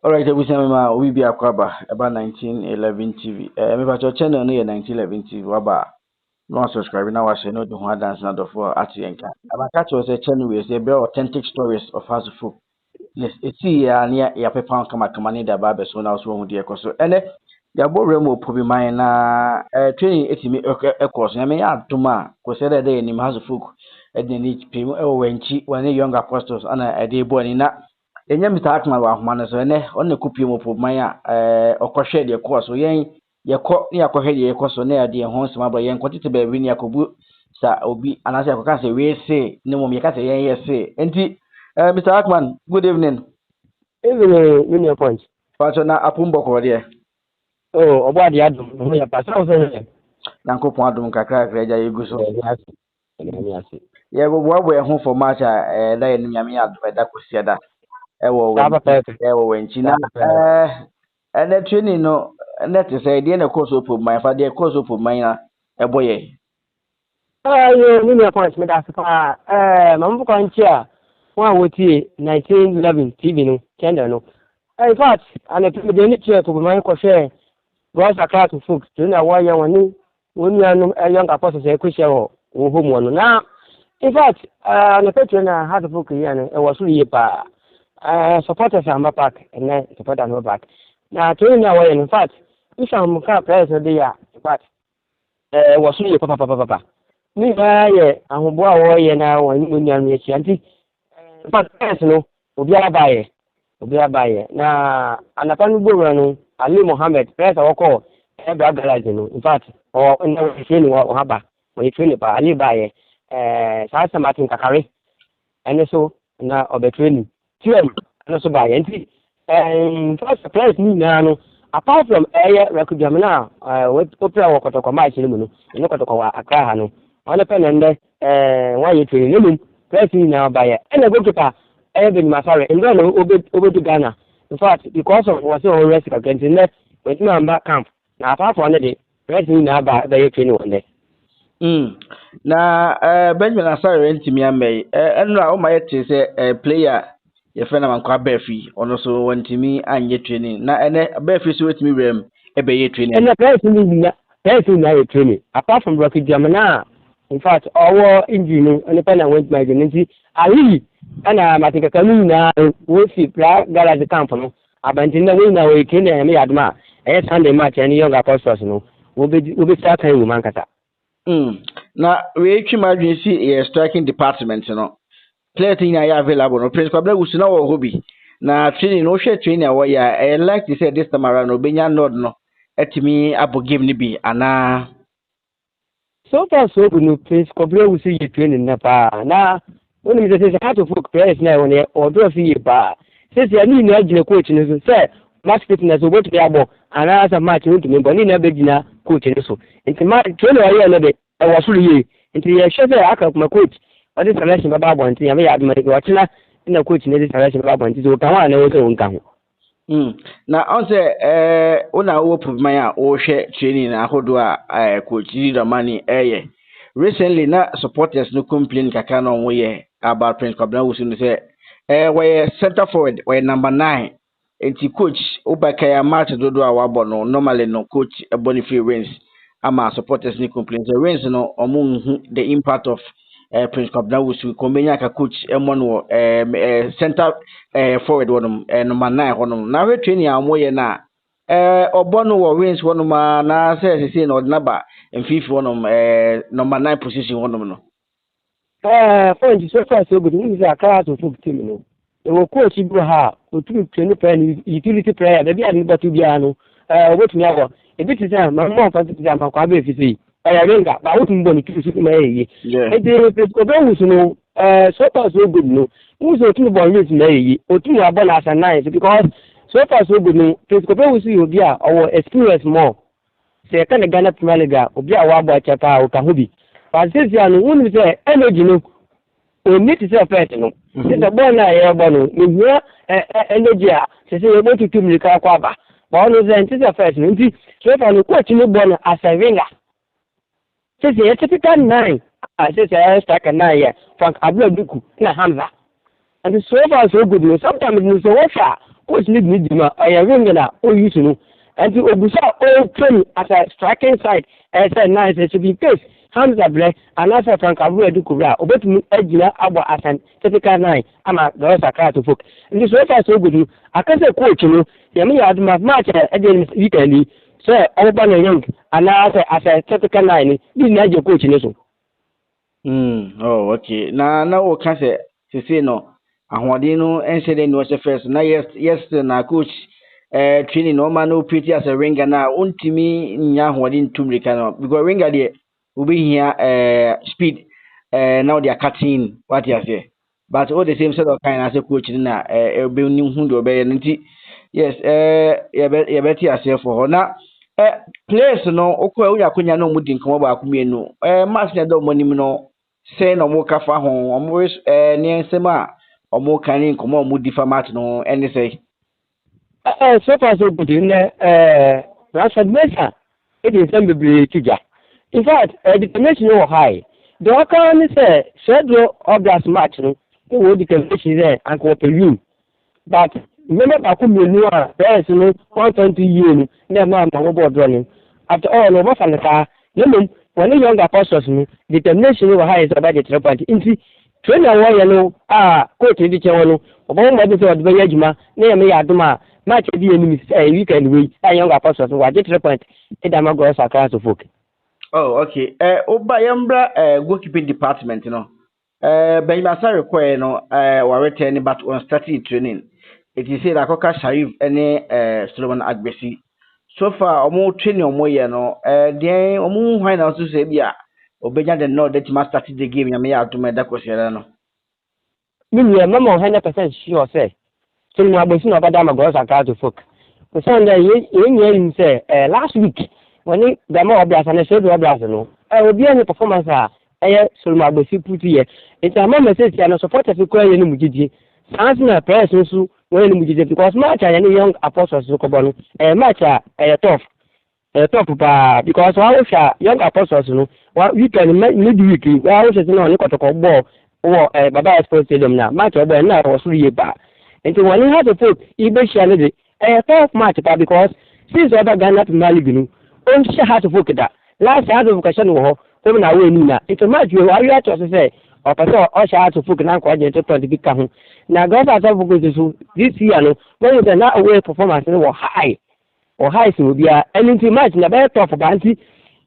All right, we say we be akwaba about 1911 TV. Me pa channel no 1911 TV waba. No subscribe na wa share no the one dance na for atienka. Abaka to say channel we say be authentic stories of house folk. Yes, eti ya ne ya pepa kama ne da ba be so na so hu de ekoso. Ene ya bo remo Pobiman na training etimi ekoso. Na me ya adoma ko say that dey ni house folk. Edne ni pemu e wo wanchi wane young apostles ana ede bo ni na enye mita atma wa ahoma no so ne on ne kopie mo Pobiman a okohwe de ekoso yen yekọ ne yakohwe de ekoso na ya de ho nsema ba yen kwotete ba wi ne yakobu sa obi anase yakoka say we say ne mom yeka say yen yes say enti Mr. Ackman, good evening. Even Union Point. Pacho na apumbo ko de. Oh, obo ade adum. Mo ya pa sa so ne. Yankopon adum kakra kakra ja yegu so. Ni ase. Ye go bo e ho for match da ye nyame adum da kosia da. E wo wenchi na ene training no net say de na course of my fa de course of mine na e boye. Yo Union Point me da fa mam ko nchi a wa woti 1911 TV no kenda no. In fact, and the de ni che to my ko share was a class of folks to na wa ya woni woni anu young apostles e ko share wo home no na. In fact, the patron had a book here and it was really pa supporters are my back and then supporters are back. Now, training away, in fact, if I'm car players of the year, but was really papa. Me, I'm boy now when you're near Chanty. But personal, will be a buyer. Now, and upon Burano, Ali Mohammed, press or call, every in fact, or in the training or Haba, when you train it by Ali buyer. Sasa Martin Kakari, and so now of the training. Two and also by entry. And first surprise me now, apart from air record jamina, what opera or Kotokoma Chilimuno, and Kotokawa Akahano, on the pen and why you training, press me now by and a goalkeeper, Evan Masari, and then over to Ghana. In fact, because of what's all rest against the net, with no back camp. Now, apart from the day, press me now by the training one day. Na Benjamin Asare ntimi amei enu a o ma yete se player ye fe na mankwa Befi ono so wantimi anye training na ene Befi so wetimi wem e be ye training and the person na training apart from Rocky Jamana. In fact, our engine and the pen went my agency ali ana matika kanu na wo fi pra garage camp no abantina we na we kene me adma e Sunday match any young apostles no wo be start kan woman kata. Na we twi madwin si e striking department no player thing are available no prince Kwabena usuna wo hobby na training no share training a ya I like to say this time around no benya nod no etimi abo game ni bi ana So far so good no prince Kwabena usi ye training na pa na when me say how to folk players na won e order fi pa say say ni na agile coach ni so say match fitness o go to be abo ana as a match no to me but ni na be gina coach ni so nti ma training wa ye na be e was really nti ye hwe say aka kuma coach o de selection baba abo nti ya me ya aduma de watchina na coach ni de selection baba abo nti so kan wa na wo so nka ho na on say una wo Pobiman a wo hwe training na ahodo a coach leader mani recently na supporters no complain kaka na onwo ye about Prince Kwabena wo no say we center forward we number 9 enti coach obaka ya match dodo a wabo no normally no coach Boniface Reigns ama supporters ni complain say Reigns no omo the impact of Prince Kwabena wo kombenya ka coach no center forward wonum number 9 wonum na we training amo ye na obono wo Reigns wonum na say na ordinaba mfifi wonum number 9 position wonum no point so far so good ni say akara to foot team no e wo coach bi ha o tu train player utility player da bi adi batu bia no what me abo e bi tisa ma mo fa tisa ma kwa be fi sei ya renga ba wo tumbo ni tu su ma yi e de ko be wusu no so far so good no wusu tu bo ni ma yi o tu abo na asa nine because so far so good no ko be wusu yo bia our experience more say kan Ghana Premier League obi a wa abo chapa o ka hobi Pasisia no wonu say energy no o need to say first no the ball na here ball no me energy a say you go to team ka kwa ba but no say say first no nti so far no coach no ball as a winger say typical 9 say striker 9 here Frank Abdul na Hamza and so far so good no sometimes no say what coach need me dima I ring na o use no and to obusa o train as a striking side as a nice to be case Hamza Ble and as a Frankabu Edukura obetumi agina abo asan typical nine ama the Sakara to folk and this way so good I can say coach no yemi aduma match at the weekend so Oban Young and as a typical nine this na your coach so oh okay na o ka se no ahoɔden no enhyɛ no wɔhyɛ first na yes na coach training no man no pretty as a ringer na ontimi nya ahoɔden tumrika no because ringer de here speed now they are cutting what you say but all the same sort of kind as a coach na be nim hu do be nti yes you better yourself for na players no okwa uya konya no mudi nkomo ba akumienu match na do monim no say no mo ka fa ho omo ne nsem a omo kan nkomo mudi fa match no any say so far so good in Rashford Mesa it is be tija. In fact, the determination was high. The outcome is a schedule of that match, no, it will determination there and cooperate. But remember, Bakumia, there is no 120 years, never mind about running. After all, no more than the car, no, when the young apostles, determination was high about the 3 point. In train a warrior, coach the channel, of all my before the Yajima, near me Aduma, match the enemy, weekend week, a young apostles who are the 3 point, and I'm a gross across of folk. Oh, okay. Oba yambra goalkeeping department, you know. Ben Masa require no return but on starting training. It is said Akoka Sharif any Solomon Agbesi. So far, omo training omo ye no. Then omo why na so say bia obenya the know that must start the game yame ya to me da kwesiara no. Me mama 100% sure say. So na Agbesi no bada ma go saka to folk. So Sunday ye say last week when the more obvious and show the obvious no will be any performance so my bossy put here it's a moment says and support if you call any mujiji answer a person so when mujiji because match any young apostles so kobono match tough because one young apostles no we can midweek we are just no kotoko ball or baba sports stadium now match obo na was really bad and when you have to put e be share a tough match because since other Ghana Premier League on she had to focus that last year the vocation wo ho na we ni na it match we are to say or person or she had to focus na kwa je to the ka ho na go for focus so this year no when the na away performance no high or high so be anything match na be tough but anti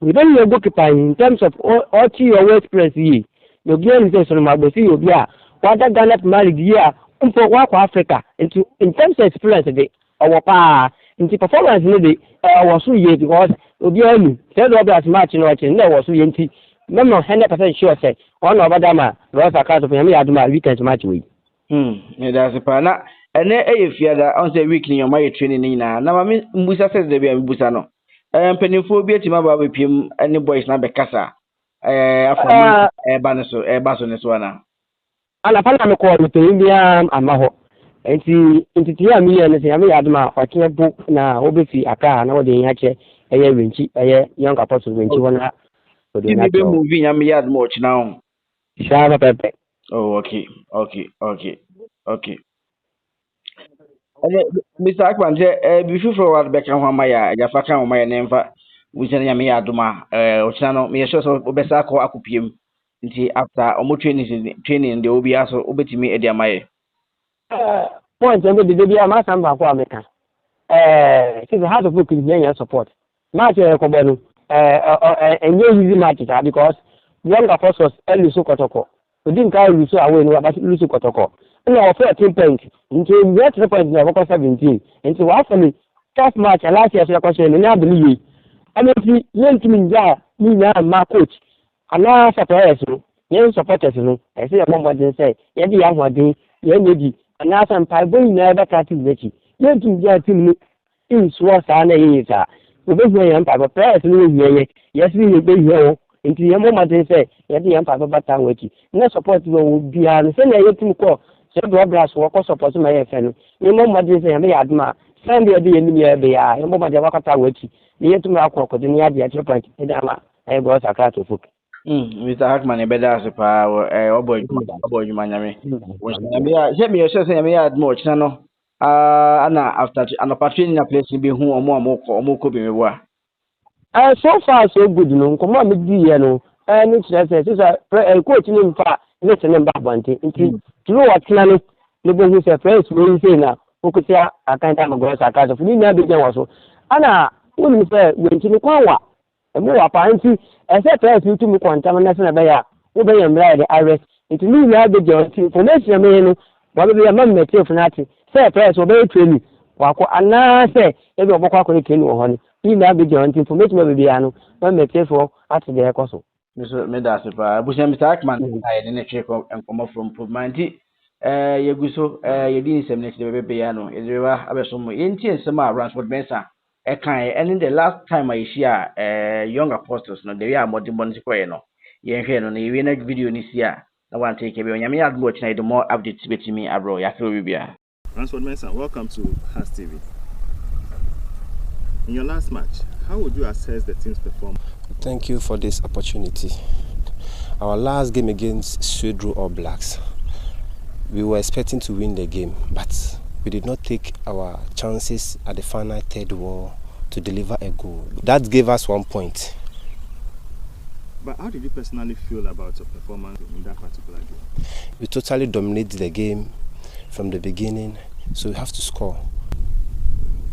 we don't know goalkeeper in terms of all your way experience here you get in so ma go see you be what that Ghana Premier League year for Africa into in terms of experience dey our pa into performance no dey was so ye because obi anu say do obvious match no watch no was so ye nti me 100% sure say on obada ma Rosa Akato for me aduma weekend match we me da se pa na ene eyefia da on say week ni your my training ni na ma me mbusa say dey be mbusa no mpanimfo obi atima ba bepiem any boys na be kasa afọ ba so ne so na ala pa na me ko to bia ama ho enti tia mi ne se me aduma oke bu na obefi aka na wo de nya che eye wenchi eye young apostle wenchi wona so de na be movie nya me yard mo chi na ho sha pepe oh okay Mr. Akpan say before forward back kan homa ya ja fa kan homa ya nemfa wuchen nya me yaduma ochina no me sure so obesa akopiem nti after omo training de obi aso obetimi e dia maye point and the baby am samba kwa America see the heart of book is your support match ko benu easy match because young apostles elu so kotoko we didn't carry you so away no but lu so kotoko na of 13 points into net 3 points na 17 into one for me tough match last year so question na believe I mean you me ja ni na ma coach ana supporters no yen supporters no I say your mom say ye di ahwadin ye nyedi ana san pai boy na be ka ti lechi yen tum ja tim ni in so sa na yin sa we be yen pa players no ye yes we be here nti ye mom say ye di yen pa bata weki na support wo bia no say na ye tum ko say do brass wo ko support ma ye fe no ye mom say me ya adma Sunday dey ni me be ya ye mom dey wakata weki ye tum akọ di ni ade 3 point e da ma e go sakra to fuk Mr. Hackman beda so pa oboy nyame wo nyame ya je me sure say nyame ya admo china no ana after an opportunity na place bi hu omo ko bi mewa. So far so good no. Nkomo me di ye no. Ni kire say coach ni mfa ni se ne mba bonte. Nti turu watina no ne bo hu say press we say na okutia akanta mago sa ka so ni na be jan so. Ana woni say we nti ni kwanwa. Emu wa pa nti say press tu mi kwanta na se na be ya. Wo be yam right arrest. Nti ni na be jan information me no. Wa be ya mam metie funati. Say press wo be training. Wako ana say e be obokwa ko ni training wo ho ni. Ni na be jan information me be ya no. Mam metie for at the ekoso. Mr. Medasipa, Busha Mr. Ackman, I didn't check and come up from Pobiman Yeguso, you didn't say next to the piano, is there a some Indian summer Ransford Benson, a kind, and in the last time I share young apostles, no, they are more demon square, no. Yen here on the video in this year. I want to take a bit. I watch the more updates between me, Abro, Yaku. Ransford Benson, welcome to Has TV. In your last match, how would you assess the team's performance? Thank you for this opportunity. Our last game against Swedru All Blacks, we were expecting to win the game, but we did not take our chances at the final third wall to deliver a goal. That gave us 1 point. But how did you personally feel about your performance in that particular game? We totally dominated the game from the beginning, so we have to score.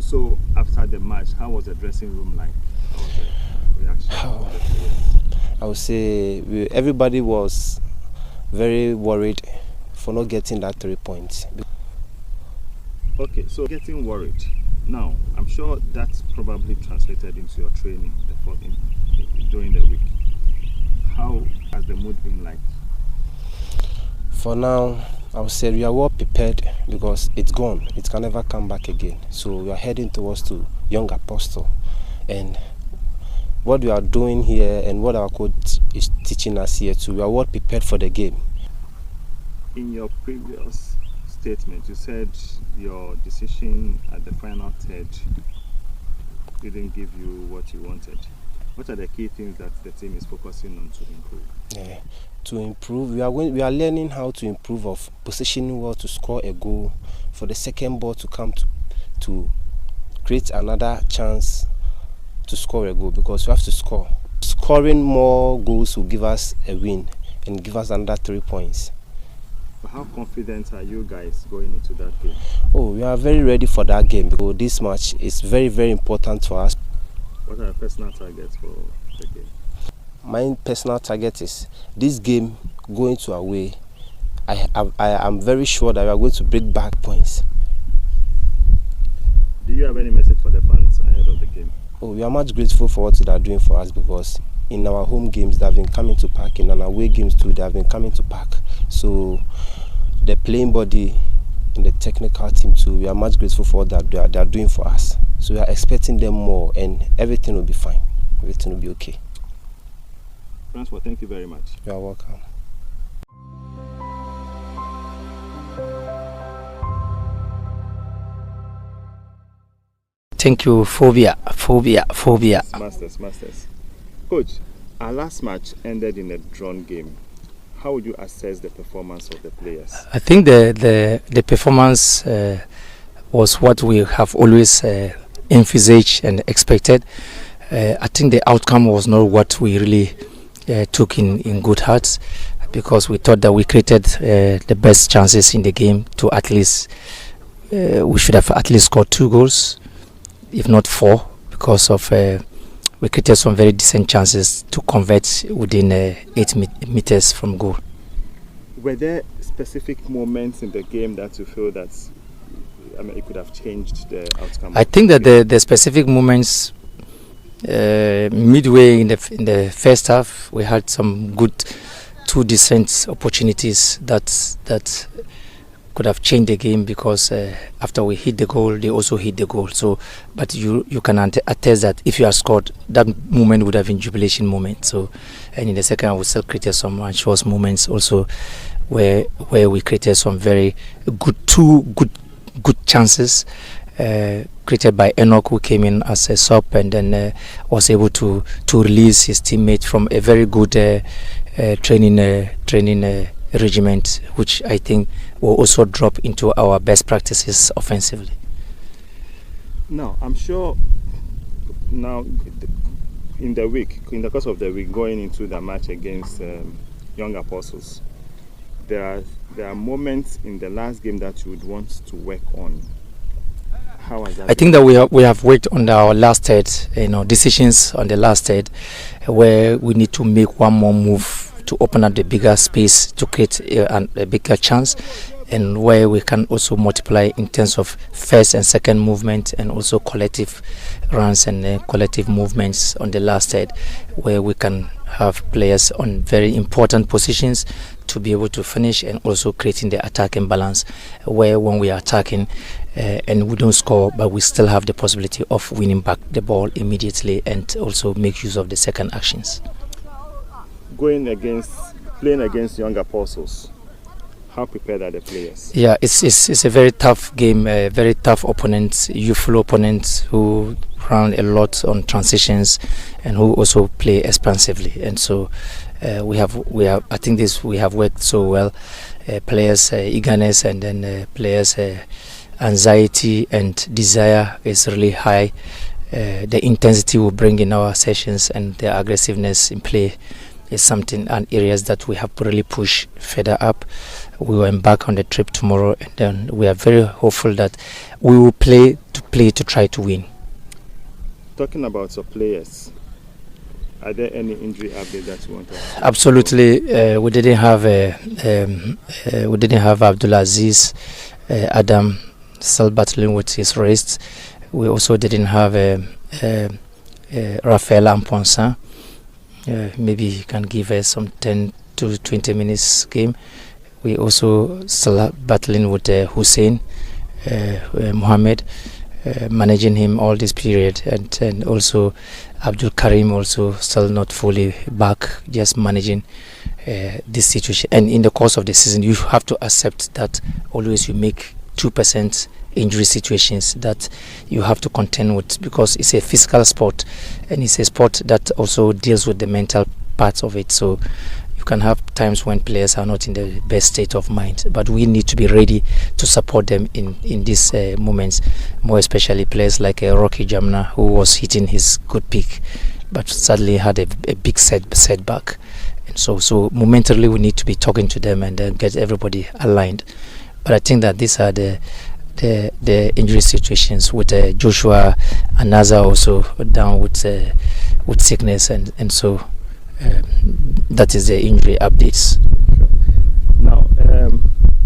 So after the match, how was the dressing room like? How was the reaction of the players? I would say everybody was very worried for not getting that 3 points. Okay, so getting worried. Now, I'm sure that's probably translated into your training during the week. How has the mood been like? For now, I would say we are well prepared because it's gone. It can never come back again. So we are heading towards to Young Apostle. And what we are doing here and what our coach is teaching us here too, we are well prepared for the game. In your previous statement, you said your decision at the final third didn't give you what you wanted. What are the key things that the team is focusing on to improve? Yeah. To improve, we are learning how to improve of positioning well to score a goal, for the second ball to come to create another chance to score a goal, because we have to score. Scoring more goals will give us a win and give us another 3 points. But how confident are you guys going into that game? Oh, we are very ready for that game because this match is very, very important for us. What are your personal targets for the game? My personal target is this game going to away. I am very sure that we are going to bring back points. Do you have any message for the fans ahead of the game? Oh, we are much grateful for what they are doing for us, because in our home games they have been coming to park, in our away games too they have been coming to park. So the playing body and the technical team too, we are much grateful for what they are doing for us. So we are expecting them more, and everything will be fine. Everything will be okay. Francois, thank you very much. You are welcome. Thank you, Phobia. Masters. Coach, our last match ended in a drawn game. How would you assess the performance of the players? I think the performance was what we have always envisaged and expected. I think the outcome was not what we really took in good hearts, because we thought that we created the best chances in the game to at least we should have at least scored 2 goals, if not 4, because of we created some very decent chances to convert within 8 meters from goal. Were there specific moments in the game that you feel that it could have changed the outcome? I think that the specific moments midway in the first half, we had some good 2 decent opportunities that could have changed the game, because after we hit the goal, they also hit the goal. So, but you can attest that if you had scored, that moment would have been jubilation moment. So, and in the second, we still created some anxious moments also, where we created some very good 2 good chances. Created by Enoch, who came in as a sub and then was able to release his teammate from a very good training regiment, which I think we'll also drop into our best practices offensively. Now, I'm sure now in the course of the week, going into the match against Young Apostles, there are moments in the last game that you would want to work on. How has that I think that we have worked on our last third, decisions on the last third, where we need to make one more move to open up the bigger space to create a bigger chance, and where we can also multiply in terms of first and second movement, and also collective runs and collective movements on the last third, where we can have players on very important positions to be able to finish, and also creating the attacking balance, where when we are attacking and we don't score, but we still have the possibility of winning back the ball immediately, and also make use of the second actions. Playing against Young Apostles, how prepared are the players? Yeah, it's a very tough game, a very tough opponent, youthful opponent who run a lot on transitions and who also play expansively. And so we have I think we have worked so well. Players' eagerness, and then players' anxiety and desire is really high. The intensity we bring in our sessions and the aggressiveness in play is something and areas that we have to really push further up. We will embark on the trip tomorrow, and then we are very hopeful that we will play to try to win. Talking about your players, are there any injury updates that you want to? Absolutely, we didn't have Abdulaziz Adam still battling with his wrist. We also didn't have Rafael Amponsa. Maybe he can give us some 10 to 20 minutes game. We also still battling with Hussein Mohammed, managing him all this period, and also Abdul Karim also still not fully back, just managing this situation. And in the course of the season, you have to accept that always you make 2% injury situations that you have to contend with, because it's a physical sport, and it's a sport that also deals with the mental parts of it. So you can have times when players are not in the best state of mind, but we need to be ready to support them in these moments, more especially players like Rocky Jamna, who was hitting his good peak but sadly had a big setback. And so momentarily we need to be talking to them and then get everybody aligned. But I think that these are the injury situations with Joshua and Naza also down with sickness, and so that is the injury updates. Now,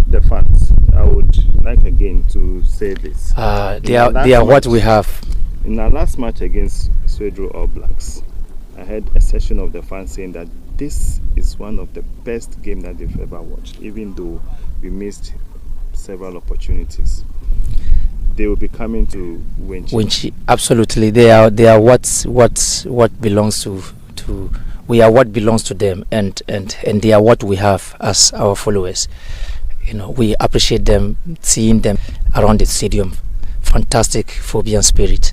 the fans, I would like again to say this. They are what we have. In our last match against Swedru All Blacks, I had a session of the fans saying that this is one of the best games that they've ever watched, even though we missed several opportunities. They will be coming to Winchi. Absolutely, they are what belongs to. We are what belongs to them, and they are what we have as our followers. We appreciate them, seeing them around the stadium. Fantastic Pobiman spirit.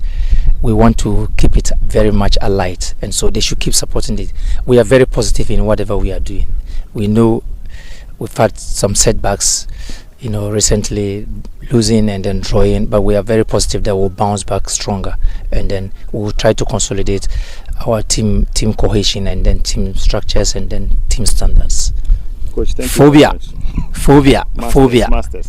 We want to keep it very much alight, and so they should keep supporting it. We are very positive in whatever we are doing. We know we've had some setbacks, recently losing and then drawing, but we are very positive that we'll bounce back stronger, and then we'll try to consolidate our team cohesion, and then team structures, and then team standards. Coach, thank you very much. Phobia. Masters.